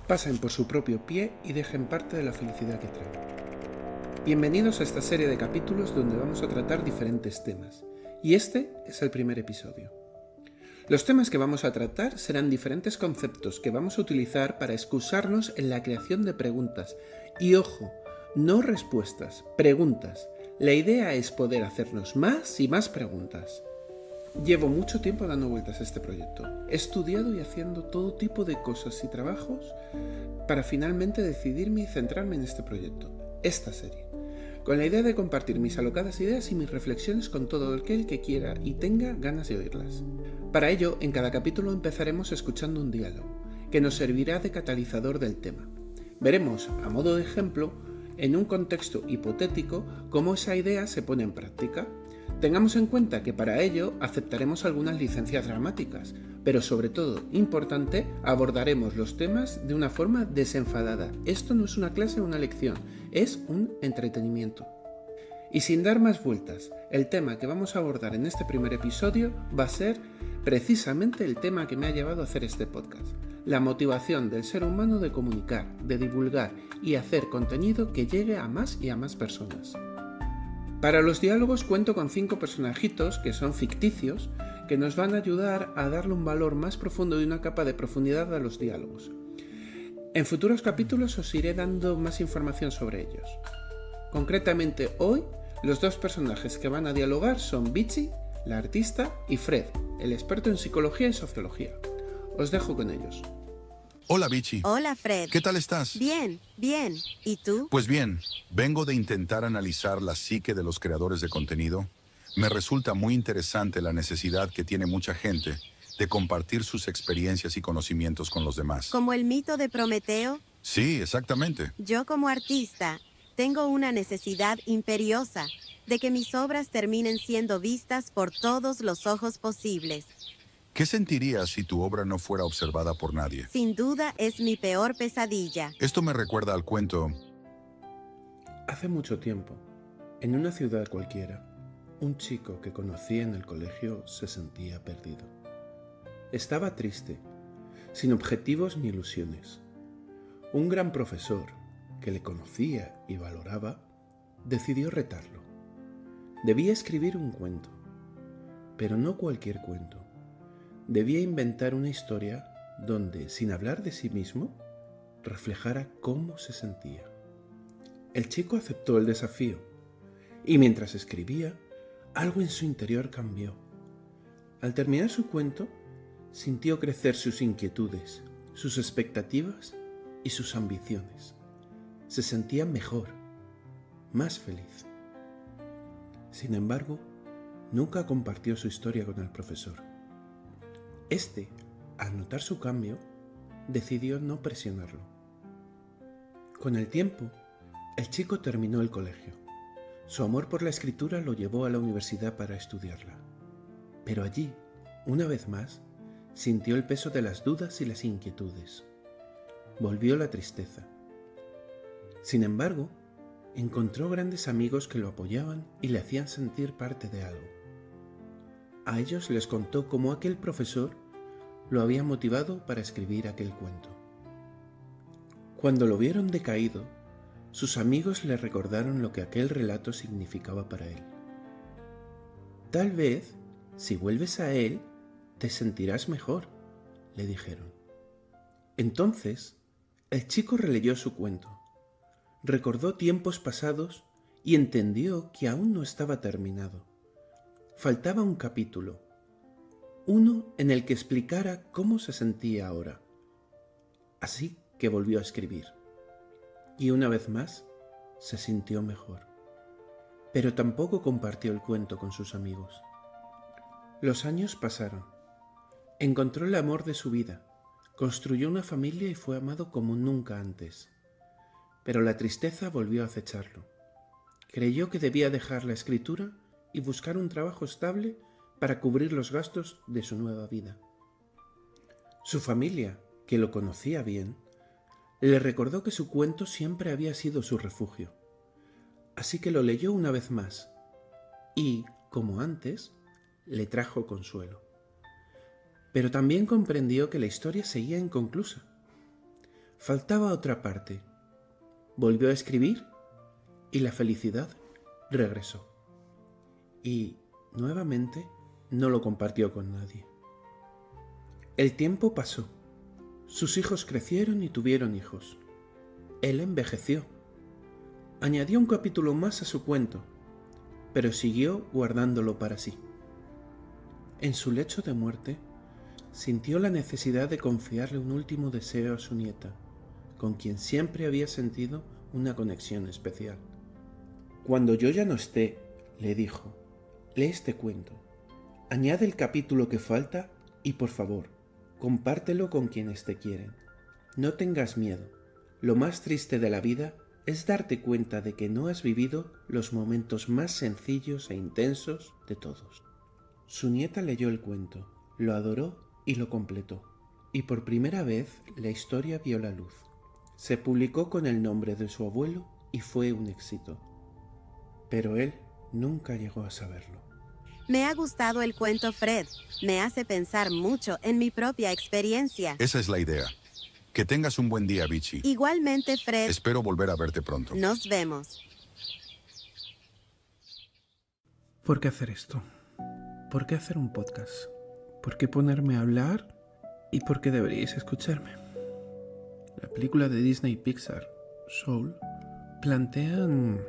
pasen por su propio pie y dejen parte de la felicidad que traen. Bienvenidos a esta serie de capítulos donde vamos a tratar diferentes temas, y este es el primer episodio. Los temas que vamos a tratar serán diferentes conceptos que vamos a utilizar para excusarnos en la creación de preguntas. Y ojo, no respuestas, preguntas. La idea es poder hacernos más y más preguntas. Llevo mucho tiempo dando vueltas a este proyecto. He estudiado y haciendo todo tipo de cosas y trabajos para finalmente decidirme y centrarme en este proyecto, esta serie, con la idea de compartir mis alocadas ideas y mis reflexiones con todo aquel que quiera y tenga ganas de oírlas. Para ello, en cada capítulo empezaremos escuchando un diálogo, que nos servirá de catalizador del tema. Veremos, a modo de ejemplo, en un contexto hipotético, cómo esa idea se pone en práctica. Tengamos en cuenta que para ello aceptaremos algunas licencias dramáticas, pero sobre todo, importante, abordaremos los temas de una forma desenfadada. Esto no es una clase o una lección, es un entretenimiento. Y sin dar más vueltas, el tema que vamos a abordar en este primer episodio va a ser precisamente el tema que me ha llevado a hacer este podcast: la motivación del ser humano de comunicar, de divulgar y hacer contenido que llegue a más y a más personas. Para los diálogos cuento con 5 personajitos que son ficticios, que nos van a ayudar a darle un valor más profundo y una capa de profundidad a los diálogos. En futuros capítulos os iré dando más información sobre ellos. Concretamente hoy, los 2 personajes que van a dialogar son Bichi, la artista, y Fred, el experto en psicología y sociología. Os dejo con ellos. Hola, Bichi. Hola, Fred. ¿Qué tal estás? Bien. ¿Y tú? Pues bien, vengo de intentar analizar la psique de los creadores de contenido. Me resulta muy interesante la necesidad que tiene mucha gente de compartir sus experiencias y conocimientos con los demás. ¿Como el mito de Prometeo? Sí, exactamente. Yo como artista tengo una necesidad imperiosa de que mis obras terminen siendo vistas por todos los ojos posibles. ¿Qué sentirías si tu obra no fuera observada por nadie? Sin duda es mi peor pesadilla. Esto me recuerda al cuento. Hace mucho tiempo, en una ciudad cualquiera, un chico que conocí en el colegio se sentía perdido. Estaba triste, sin objetivos ni ilusiones. Un gran profesor, que le conocía y valoraba, decidió retarlo. Debía escribir un cuento, pero no cualquier cuento. Debía inventar una historia donde, sin hablar de sí mismo, reflejara cómo se sentía. El chico aceptó el desafío, y mientras escribía, algo en su interior cambió. Al terminar su cuento, sintió crecer sus inquietudes, sus expectativas y sus ambiciones. Se sentía mejor, más feliz. Sin embargo, nunca compartió su historia con el profesor. Este, al notar su cambio, decidió no presionarlo. Con el tiempo, el chico terminó el colegio. Su amor por la escritura lo llevó a la universidad para estudiarla. Pero allí, una vez más, sintió el peso de las dudas y las inquietudes. Volvió la tristeza. Sin embargo, encontró grandes amigos que lo apoyaban y le hacían sentir parte de algo. A ellos les contó cómo aquel profesor lo había motivado para escribir aquel cuento. Cuando lo vieron decaído, sus amigos le recordaron lo que aquel relato significaba para él. Tal vez, si vuelves a él, te sentirás mejor, le dijeron. Entonces, el chico releyó su cuento, recordó tiempos pasados y entendió que aún no estaba terminado. Faltaba un capítulo, uno en el que explicara cómo se sentía ahora. Así que volvió a escribir. Y una vez más, se sintió mejor. Pero tampoco compartió el cuento con sus amigos. Los años pasaron. Encontró el amor de su vida, construyó una familia y fue amado como nunca antes. Pero la tristeza volvió a acecharlo. Creyó que debía dejar la escritura y buscar un trabajo estable para cubrir los gastos de su nueva vida. Su familia, que lo conocía bien, le recordó que su cuento siempre había sido su refugio. Así que lo leyó una vez más y, como antes, le trajo consuelo. Pero también comprendió que la historia seguía inconclusa. Faltaba otra parte. Volvió a escribir y la felicidad regresó. Y, nuevamente, no lo compartió con nadie. El tiempo pasó. Sus hijos crecieron y tuvieron hijos. Él envejeció. Añadió un capítulo más a su cuento, pero siguió guardándolo para sí. En su lecho de muerte, sintió la necesidad de confiarle un último deseo a su nieta, con quien siempre había sentido una conexión especial. Cuando yo ya no esté, le dijo, lee este cuento, añade el capítulo que falta y por favor, compártelo con quienes te quieren. No tengas miedo. Lo más triste de la vida es darte cuenta de que no has vivido los momentos más sencillos e intensos de todos. Su nieta leyó el cuento, lo adoró y lo completó. Y por primera vez la historia vio la luz. Se publicó con el nombre de su abuelo y fue un éxito. Pero él nunca llegó a saberlo. Me ha gustado el cuento, Fred. Me hace pensar mucho en mi propia experiencia. Esa es la idea. Que tengas un buen día, Vichy. Igualmente, Fred. Espero volver a verte pronto. Nos vemos. ¿Por qué hacer esto? ¿Por qué hacer un podcast? ¿Por qué ponerme a hablar? ¿Y por qué deberíais escucharme? La película de Disney y Pixar, Soul, plantean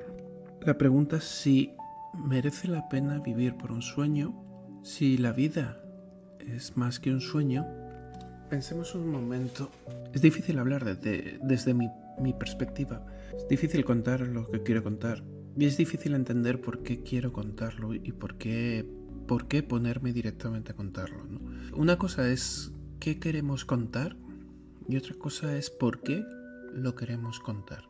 la pregunta si merece la pena vivir por un sueño, si la vida es más que un sueño. Pensemos un momento. Es difícil hablar desde mi perspectiva. Es difícil contar lo que quiero contar. Y es difícil entender por qué quiero contarlo y por qué ponerme directamente a contarlo, ¿no? Una cosa es qué queremos contar y otra cosa es por qué lo queremos contar.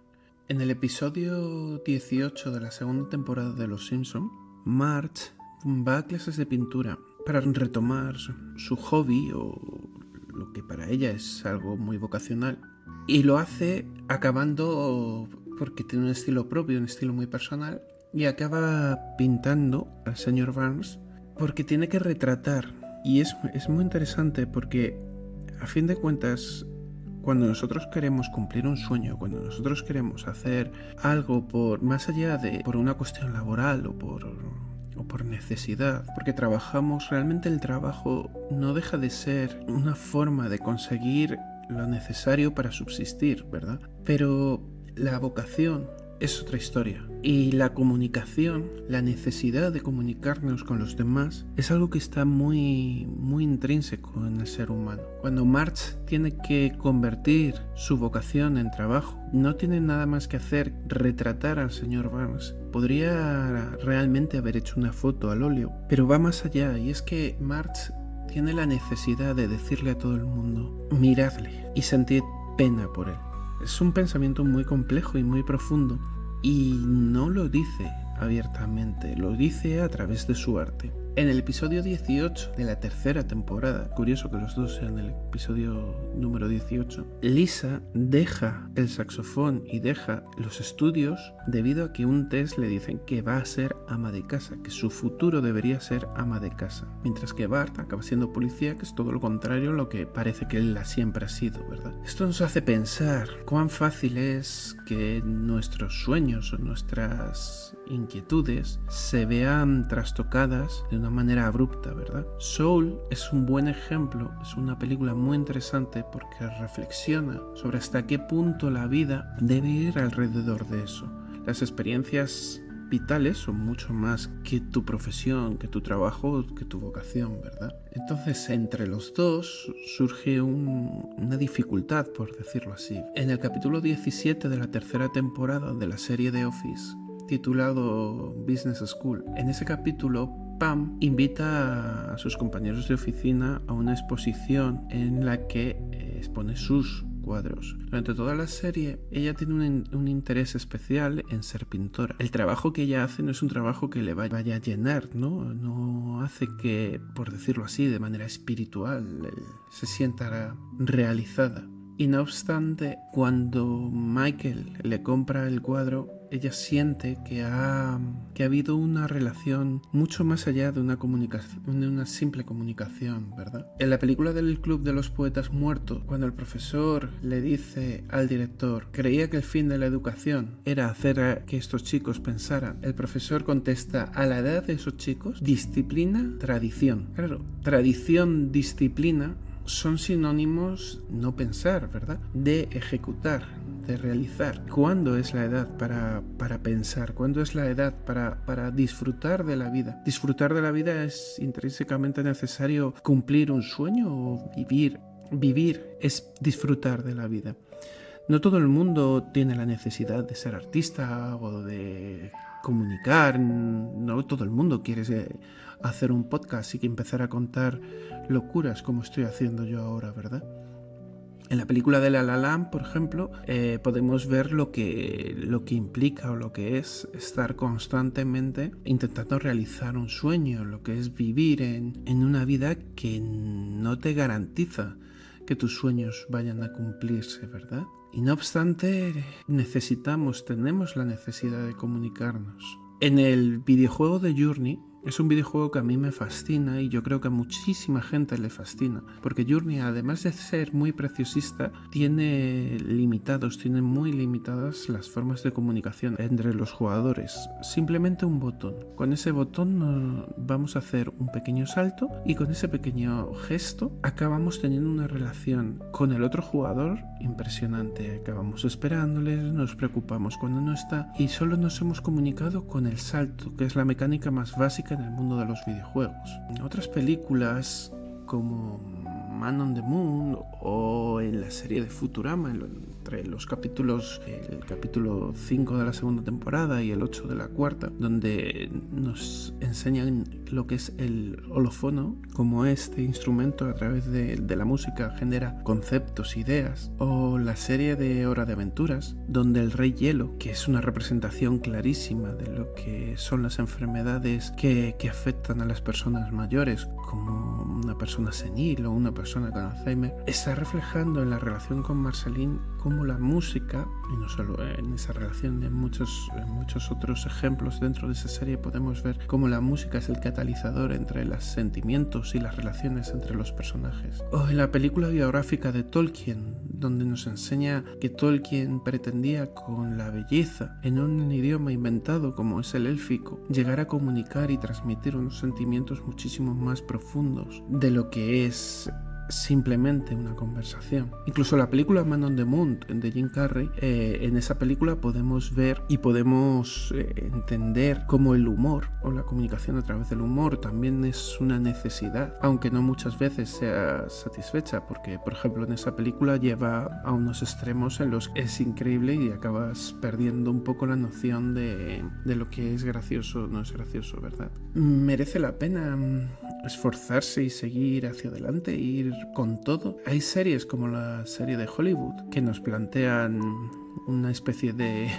En el episodio 18 de la segunda temporada de Los Simpson, Marge va a clases de pintura para retomar su hobby o lo que para ella es algo muy vocacional. Y lo hace acabando porque tiene un estilo propio, un estilo muy personal, y acaba pintando al señor Burns porque tiene que retratar. Y es muy interesante porque, a fin de cuentas, cuando nosotros queremos cumplir un sueño, cuando nosotros queremos hacer algo más allá de por una cuestión laboral o por necesidad, porque trabajamos, realmente el trabajo no deja de ser una forma de conseguir lo necesario para subsistir, ¿verdad? Pero la vocación es otra historia. Y la comunicación, la necesidad de comunicarnos con los demás, es algo que está muy, muy intrínseco en el ser humano. Cuando Marge tiene que convertir su vocación en trabajo, no tiene nada más que hacer retratar al señor Burns. Podría realmente haber hecho una foto al óleo, pero va más allá, y es que Marge tiene la necesidad de decirle a todo el mundo, miradle y sentir pena por él. Es un pensamiento muy complejo y muy profundo y no lo dice abiertamente, lo dice a través de su arte. En el episodio 18 de la tercera temporada, curioso que los dos sean el episodio número 18, Lisa deja el saxofón y deja los estudios debido a que un test le dicen que va a ser ama de casa, que su futuro debería ser ama de casa, mientras que Bart acaba siendo policía, que es todo lo contrario a lo que parece que él siempre ha sido, ¿verdad? Esto nos hace pensar cuán fácil es que nuestros sueños o nuestras inquietudes se vean trastocadas de una manera abrupta, ¿verdad? Soul es un buen ejemplo, es una película muy interesante porque reflexiona sobre hasta qué punto la vida debe ir alrededor de eso. Las experiencias vitales son mucho más que tu profesión, que tu trabajo, que tu vocación, ¿verdad? Entonces, entre los dos surge una dificultad, por decirlo así. En el capítulo 17 de la tercera temporada de la serie The Office, titulado Business School, en ese capítulo Pam invita a sus compañeros de oficina a una exposición en la que expone sus cuadros. Durante toda la serie ella tiene un interés especial en ser pintora. El trabajo que ella hace no es un trabajo que le vaya a llenar, no hace que, por decirlo así, de manera espiritual se sienta realizada. Y no obstante, cuando Michael le compra el cuadro, ella siente que ha habido una relación mucho más allá de una simple comunicación, ¿verdad? En la película del Club de los Poetas Muertos, cuando el profesor le dice al director, creía que el fin de la educación era hacer que estos chicos pensaran, el profesor contesta, a la edad de esos chicos, disciplina, tradición. Claro, tradición, disciplina son sinónimos, no pensar, ¿verdad?, de ejecutar, de realizar. ¿Cuándo es la edad para pensar? ¿Cuándo es la edad para disfrutar de la vida? ¿Disfrutar de la vida es intrínsecamente necesario cumplir un sueño o vivir? Vivir es disfrutar de la vida. No todo el mundo tiene la necesidad de ser artista o de comunicar, no todo el mundo quiere hacer un podcast y que empezar a contar locuras como estoy haciendo yo ahora, ¿verdad? En la película de La La Land, por ejemplo, podemos ver lo que implica o lo que es estar constantemente intentando realizar un sueño, lo que es vivir en una vida que no te garantiza que tus sueños vayan a cumplirse, ¿verdad? Y no obstante, tenemos la necesidad de comunicarnos. En el videojuego de Journey, es un videojuego que a mí me fascina y yo creo que a muchísima gente le fascina, porque Journey, además de ser muy preciosista, tiene muy limitadas las formas de comunicación entre los jugadores. Simplemente un botón. Con ese botón vamos a hacer un pequeño salto y con ese pequeño gesto acabamos teniendo una relación con el otro jugador impresionante. Acabamos esperándoles, nos preocupamos cuando no está y solo nos hemos comunicado con el salto, que es la mecánica más básica en el mundo de los videojuegos. En otras películas como Man on the Moon o en la serie de Futurama, entre los capítulos, el capítulo 5 de la segunda temporada y el 8 de la cuarta, donde nos enseñan lo que es el holofono, como este instrumento a través de la música genera conceptos, ideas, o la serie de Hora de Aventuras, donde el Rey Hielo, que es una representación clarísima de lo que son las enfermedades que afectan a las personas mayores, como una persona senil o una persona con Alzheimer, está reflejando en la relación con Marceline cómo la música, y no solo en esa relación, en muchos otros ejemplos dentro de esa serie podemos ver cómo la música es el catalizador entre los sentimientos y las relaciones entre los personajes. O en la película biográfica de Tolkien, donde nos enseña que Tolkien pretendía con la belleza, en un idioma inventado como es el élfico, llegar a comunicar y transmitir unos sentimientos muchísimo más profundos de lo que es simplemente una conversación. Incluso la película Man on the Moon de Jim Carrey, en esa película podemos ver y podemos entender cómo el humor o la comunicación a través del humor también es una necesidad, aunque no muchas veces sea satisfecha, porque por ejemplo en esa película lleva a unos extremos en los que es increíble y acabas perdiendo un poco la noción de lo que es gracioso o no es gracioso, ¿verdad? Merece la pena esforzarse y seguir hacia adelante, ir con todo. Hay series como la serie de Hollywood que nos plantean una especie de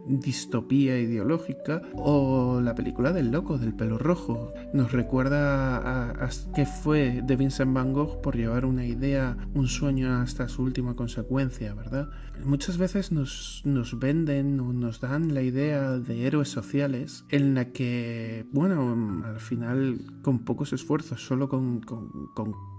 distopía ideológica, o la película del loco, del pelo rojo, nos recuerda a qué fue de Vincent Van Gogh por llevar una idea, un sueño hasta su última consecuencia, ¿verdad? Muchas veces nos venden o nos dan la idea de héroes sociales en la que, bueno, al final con pocos esfuerzos, solo con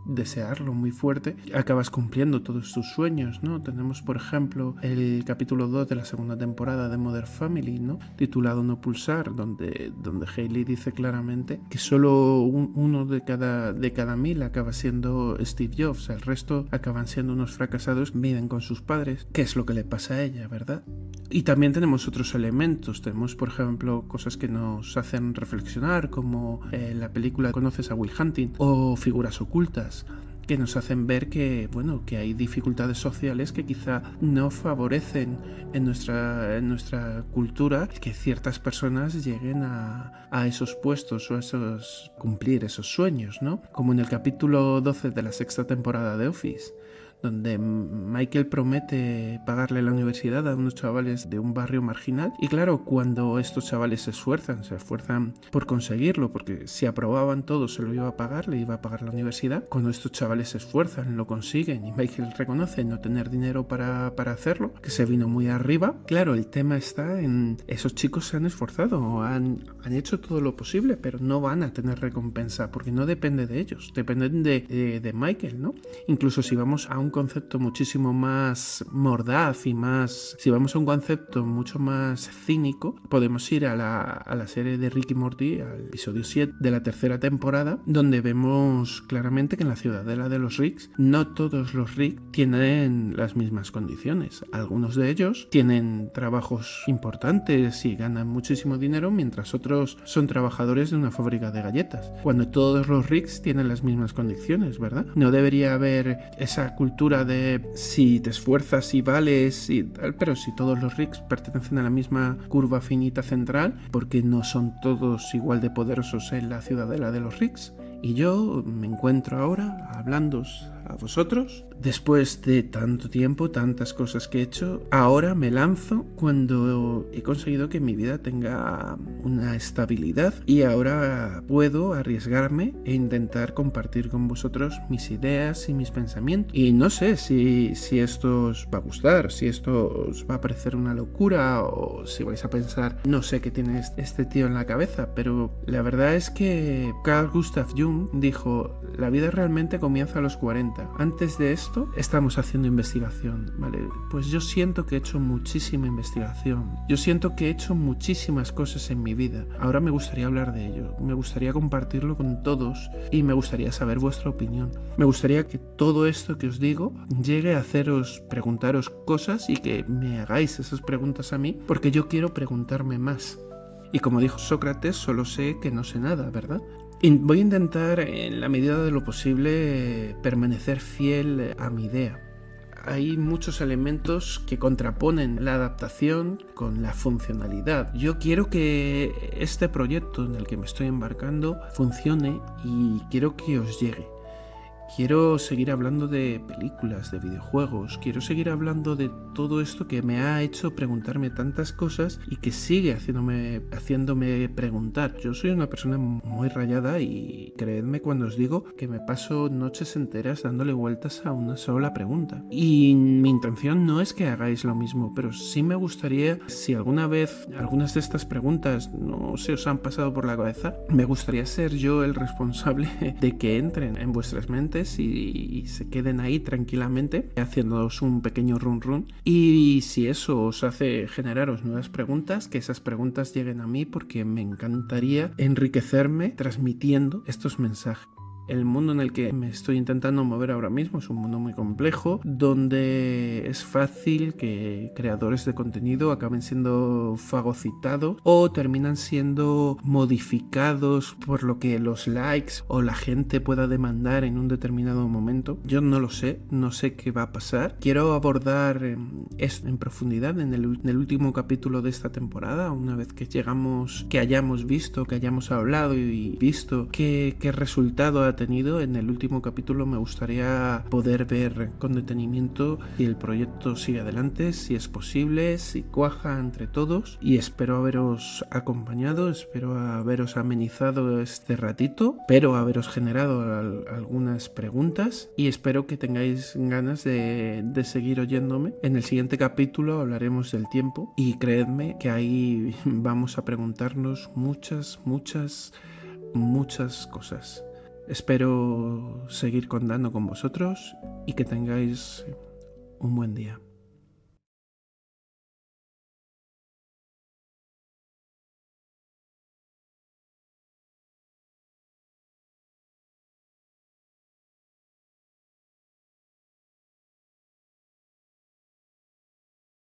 desearlo muy fuerte, acabas cumpliendo todos tus sueños, ¿no? Tenemos, por ejemplo, el capítulo 2 de la segunda temporada de Modern Family, ¿no?, titulado No Pulsar, donde Hayley dice claramente que solo uno de cada 1000 acaba siendo Steve Jobs, el resto acaban siendo unos fracasados, viven con sus padres, que es lo que le pasa a ella, ¿verdad? Y también tenemos otros elementos, tenemos por ejemplo cosas que nos hacen reflexionar, como la película ¿Conoces a Will Hunting?, o Figuras ocultas, que nos hacen ver que, bueno, que hay dificultades sociales que quizá no favorecen en nuestra cultura que ciertas personas lleguen a esos puestos o a cumplir esos sueños, ¿no? Como en el capítulo 12 de la sexta temporada de Office, donde Michael promete pagarle la universidad a unos chavales de un barrio marginal. Y claro, cuando estos chavales se esfuerzan por conseguirlo, porque si aprobaban todo se lo iba a pagar, le iba a pagar la universidad. Cuando estos chavales se esfuerzan, lo consiguen y Michael reconoce no tener dinero para hacerlo, que se vino muy arriba. Claro, el tema está en esos chicos se han esforzado, han hecho todo lo posible, pero no van a tener recompensa porque no depende de ellos, dependen de Michael, ¿no? Incluso si vamos a un concepto muchísimo más mordaz y si vamos a un concepto mucho más cínico, podemos ir a la serie de Rick y Morty, al episodio 7 de la tercera temporada, donde vemos claramente que en la ciudadela de los Ricks no todos los Rick tienen las mismas condiciones. Algunos de ellos tienen trabajos importantes y ganan muchísimo dinero, mientras otros son trabajadores de una fábrica de galletas, cuando todos los Ricks tienen las mismas condiciones, ¿verdad? No debería haber esa cultura de si te esfuerzas y vales y tal, pero si todos los Ricks pertenecen a la misma curva finita central, porque no son todos igual de poderosos en la ciudadela de los Ricks. Y yo me encuentro ahora hablándoos a vosotros, después de tanto tiempo, tantas cosas que he hecho, ahora me lanzo cuando he conseguido que mi vida tenga una estabilidad y ahora puedo arriesgarme e intentar compartir con vosotros mis ideas y mis pensamientos. Y no sé si esto os va a gustar, si esto os va a parecer una locura o si vais a pensar, no sé qué tiene este tío en la cabeza, pero la verdad es que Carl Gustav Jung dijo, la vida realmente comienza a los 40. Antes de esto estamos haciendo investigación, ¿vale? Pues yo siento que he hecho muchísima investigación. Yo siento que he hecho muchísimas cosas en mi vida. Ahora me gustaría hablar de ello. Me gustaría compartirlo con todos y me gustaría saber vuestra opinión. Me gustaría que todo esto que os digo llegue a preguntaros cosas y que me hagáis esas preguntas a mí, porque yo quiero preguntarme más. Y como dijo Sócrates, solo sé que no sé nada, ¿verdad? Y voy a intentar, en la medida de lo posible, permanecer fiel a mi idea. Hay muchos elementos que contraponen la adaptación con la funcionalidad. Yo quiero que este proyecto en el que me estoy embarcando funcione y quiero que os llegue. Quiero seguir hablando de películas, de videojuegos, quiero seguir hablando de todo esto que me ha hecho preguntarme tantas cosas y que sigue haciéndome preguntar. Yo soy una persona muy rayada y creedme cuando os digo que me paso noches enteras dándole vueltas a una sola pregunta. Y mi intención no es que hagáis lo mismo, pero sí me gustaría, si alguna vez algunas de estas preguntas no se os han pasado por la cabeza, me gustaría ser yo el responsable de que entren en vuestras mentes y se queden ahí tranquilamente haciéndoos un pequeño run run, y si eso os hace generaros nuevas preguntas, que esas preguntas lleguen a mí, porque me encantaría enriquecerme transmitiendo estos mensajes. El mundo en el que me estoy intentando mover ahora mismo es un mundo muy complejo, donde es fácil que creadores de contenido acaben siendo fagocitados o terminan siendo modificados por lo que los likes o la gente pueda demandar en un determinado momento. Yo no lo sé, no sé qué va a pasar. Quiero abordar esto en profundidad en el último capítulo de esta temporada, una vez que hayamos visto, que hayamos hablado y visto qué resultado ha tenido. En el último capítulo me gustaría poder ver con detenimiento si el proyecto sigue adelante, si es posible, si cuaja entre todos, y espero haberos acompañado, espero haberos amenizado este ratito, espero haberos generado algunas preguntas y espero que tengáis ganas de seguir oyéndome. En el siguiente capítulo hablaremos del tiempo y creedme que ahí vamos a preguntarnos muchas cosas. Espero seguir contando con vosotros y que tengáis un buen día.